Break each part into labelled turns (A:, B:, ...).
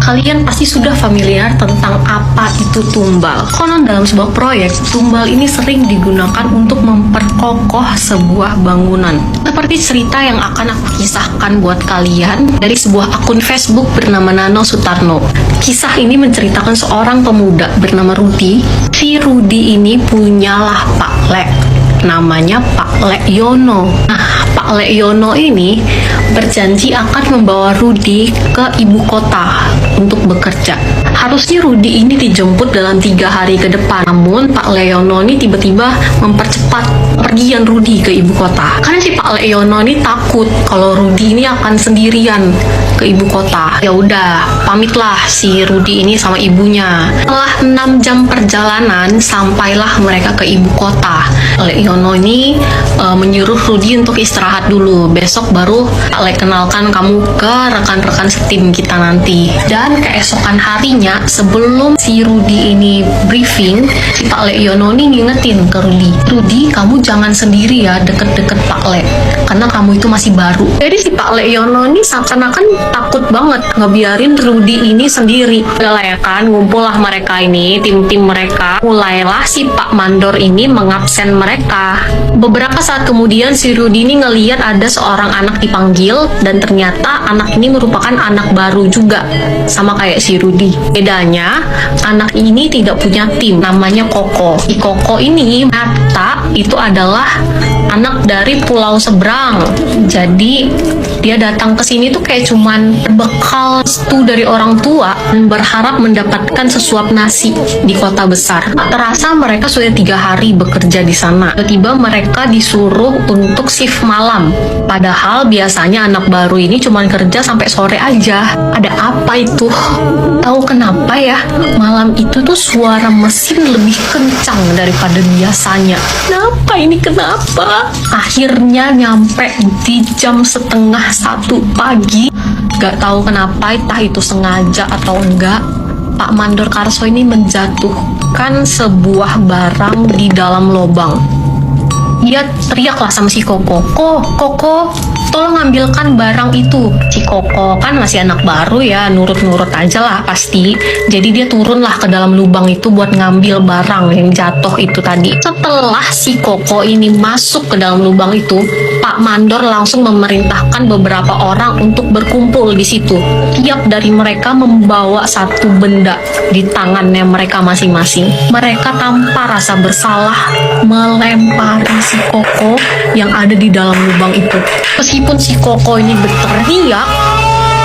A: Kalian pasti sudah familiar tentang apa itu tumbal. Konon dalam sebuah proyek, tumbal ini sering digunakan untuk memperkokoh sebuah bangunan. Seperti cerita yang akan aku kisahkan buat kalian dari sebuah akun Facebook bernama Nano Sutarno. Kisah ini menceritakan seorang pemuda bernama Rudi. Si Rudi ini punyalah Pak Lek, namanya Pak Lek Yono. Nah, Pak Lek Yono ini berjanji akan membawa Rudi ke ibu kota untuk bekerja. Harusnya Rudi ini dijemput dalam 3 hari ke depan. Namun Pak Leono ini tiba-tiba mempercepat pergian Rudi ke ibu kota. Karena si Pak Leono ini takut kalau Rudi ini akan sendirian ke ibu kota. Ya udah, pamitlah si Rudi ini sama ibunya. Setelah 6 jam perjalanan, sampailah mereka ke ibu kota. Leono ini menyuruh Rudi untuk istirahat dulu. Besok baru Pak Le kenalkan kamu ke rekan-rekan setim kita nanti. Dan keesokan harinya, sebelum si Rudi ini briefing, si Pak Leono ini ngingetin ke Rudi, Rudi, kamu jangan sendiri ya deket-deket Pak Le, karena kamu itu masih baru. Jadi si Pak Leono ini seakan-akan takut banget ngebiarin Rudi ini sendiri. Udah lah ya kan, ngumpullah mereka ini, tim-tim mereka. Mulailah si Pak Mandor ini mengabsen mereka. Beberapa saat kemudian si Rudi ini ngeliat ada seorang anak dipanggil, dan ternyata anak ini merupakan anak baru juga, sama kayak si Rudi. Bedanya, anak ini tidak punya tim, namanya Koko. Si Koko ini ternyata itu adalah anak dari pulau seberang. Jadi dia datang ke sini tuh kayak cuman bekal restu dari orang tua dan berharap mendapatkan sesuap nasi di kota besar. Terasa mereka sudah 3 hari bekerja di sana. Tiba-tiba mereka disuruh untuk shift malam. Padahal biasanya anak baru ini cuman kerja sampai sore aja. Ada apa itu? Tahu kenapa ya? Malam itu tuh suara mesin lebih kencang daripada biasanya. Kenapa ini? Kenapa? Akhirnya nyampe di jam setengah 1 pagi. Gak tahu kenapa, entah itu sengaja atau enggak, Pak Mandor Karso ini menjatuhkan sebuah barang di dalam lubang. Dia teriaklah sama si Koko, Koko, tolong ambilkan barang itu. Si Koko kan masih anak baru ya, nurut-nurut aja lah pasti. Jadi dia turunlah ke dalam lubang itu buat ngambil barang yang jatuh itu tadi. Setelah si Koko ini masuk ke dalam lubang itu, Pak Mandor langsung memerintahkan beberapa orang untuk berkumpul di situ. Tiap dari mereka membawa satu benda di tangannya mereka masing-masing. Mereka tanpa rasa bersalah melempari si Koko yang ada di dalam lubang itu. Meskipun si Koko ini berteriak,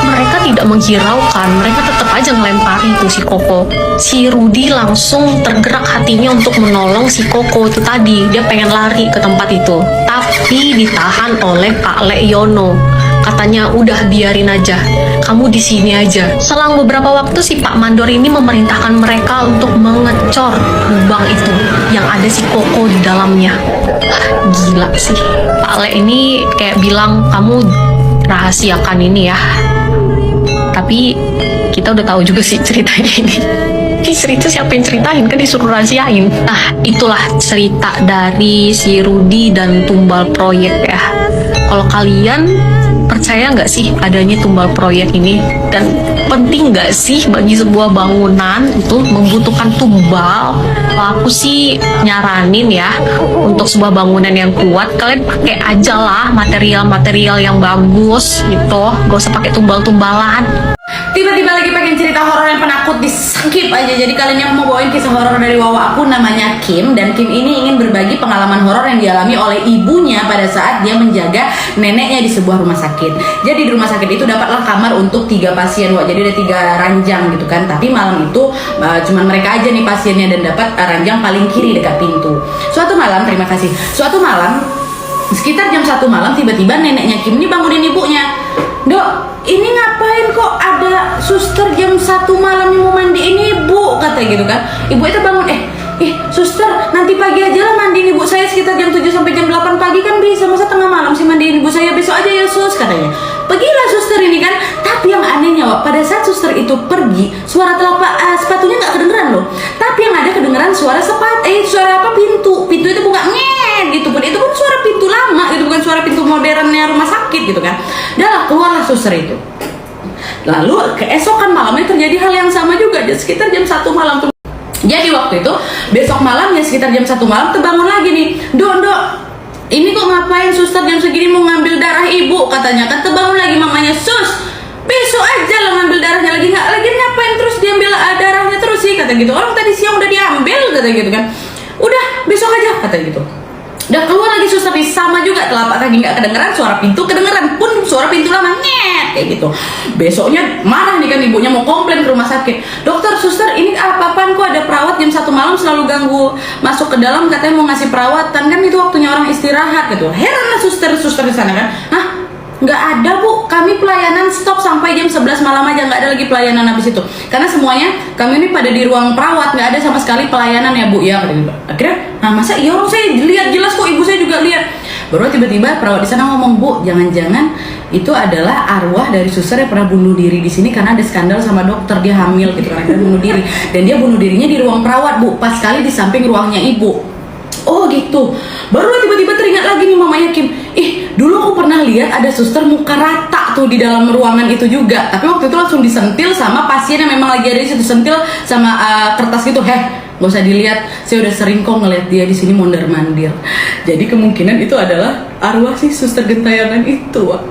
A: mereka tidak menghiraukan, mereka tetap aja ngelempari itu si Koko. Si Rudi langsung tergerak hatinya untuk menolong si Koko itu tadi. Dia pengen lari ke tempat itu, tapi ditahan oleh Pak Leono. Katanya, udah biarin aja, kamu di sini aja. Selang beberapa waktu si Pak Mandor ini memerintahkan mereka untuk mengecor lubang itu yang ada si Koko di dalamnya. Gila sih, Pak Le ini kayak bilang, kamu rahasiakan ini ya. Tapi kita udah tahu juga sih ceritanya ini. Ini cerita siapa yang ceritain, kan disuruh rahasiain. Nah, itulah cerita dari si Rudi dan tumbal proyek ya. Kalau kalian percaya nggak sih adanya tumbal proyek ini? Dan penting nggak sih bagi sebuah bangunan itu membutuhkan tumbal? Kalau aku sih nyaranin ya, untuk sebuah bangunan yang kuat, kalian pakai aja lah material-material yang bagus gitu. Gak usah pakai tumbal-tumbalan.
B: Tiba-tiba lagi pengen cerita horor yang penakut, di-skip aja. Jadi kalian yang mau bawain kisah horor dari Wawa aku namanya Kim. Dan Kim ini ingin berbagi pengalaman horor yang dialami oleh ibunya pada saat dia menjaga neneknya di sebuah rumah sakit. Jadi di rumah sakit itu dapatlah kamar untuk 3 pasien, Wak. Jadi ada 3 ranjang gitu kan. Tapi malam itu cuman mereka aja nih pasiennya, dan dapat ranjang paling kiri dekat pintu. Suatu malam, terima kasih. Suatu malam sekitar jam 1 malam, tiba-tiba neneknya Kim ini bangunin ibunya. Dok, ini ngapain kok ada suster jam 1 malam yang mau mandiin ibu, katanya gitu kan. Ibu itu bangun, suster, nanti pagi aja lah mandiin ibu saya sekitar jam 7 sampai jam 8 pagi kan bisa, masa tengah malam sih mandiin ibu saya, besok aja ya sus, katanya. Pergilah suster ini kan. Tapi yang anehnya, Wak, pada saat suster itu pergi, suara telapak sepatunya nggak kedengeran loh. Tapi yang ada kedengeran suara pintu itu buka gitu pun. Itu pun suara pintu lama gitu, bukan suara pintu modernnya rumah sakit gitu kan. Dah lah, keluarlah suster itu. Lalu keesokan malamnya terjadi hal yang sama juga, sekitar jam 1 malam tuh. Jadi waktu itu besok malamnya sekitar jam 1 malam terbangun lagi nih, Dok, ini kok ngapain suster jam segini mau ngambil darah ibu, katanya kan. Terbangun lagi mamanya, sus besok aja lah ngambil darahnya, lagi ngapain terus diambil darahnya terus sih, kata gitu. Orang tadi siang udah diambil, kata gitu kan. Udah besok aja, kata gitu. Udah keluar lagi suster nih, sama juga, telapak kaki nggak kedengeran, suara pintu kedengeran, pun suara pintu lama nyet kayak gitu. Besoknya marah nih kan, ibunya mau komplain ke rumah sakit. Dokter, suster ini apa-apaan kok ada perawat jam 1 malam selalu ganggu masuk ke dalam, katanya mau ngasih perawatan, kan itu waktunya orang istirahat gitu. Heran lah suster di sana kan. Hah? Nggak ada Bu, kami pelayanan stop sampai jam 11 malam aja, nggak ada lagi pelayanan habis itu. Karena semuanya kami ini pada di ruang perawat, nggak ada sama sekali pelayanan ya Bu ya. Akhirnya, nah masa iya, orang saya lihat jelas kok, ibu saya juga lihat. Baru tiba-tiba perawat di sana ngomong, Bu, jangan-jangan itu adalah arwah dari suster yang pernah bunuh diri di sini karena ada skandal sama dokter, dia hamil gitu kan, bunuh diri. Dan dia bunuh dirinya di ruang perawat Bu, pas sekali di samping ruangnya ibu. Oh gitu. Baru tiba-tiba teringat lagi nih mamanya Kim, dulu aku pernah lihat ada suster muka rata tuh di dalam ruangan itu juga. Tapi waktu itu langsung disentil sama pasien yang memang lagi ada di situ, sentil sama kertas gitu. Gak usah dilihat, saya udah sering kok ngeliat dia di sini mondar-mandir. Jadi kemungkinan itu adalah arwah si suster gentayangan itu, Wak.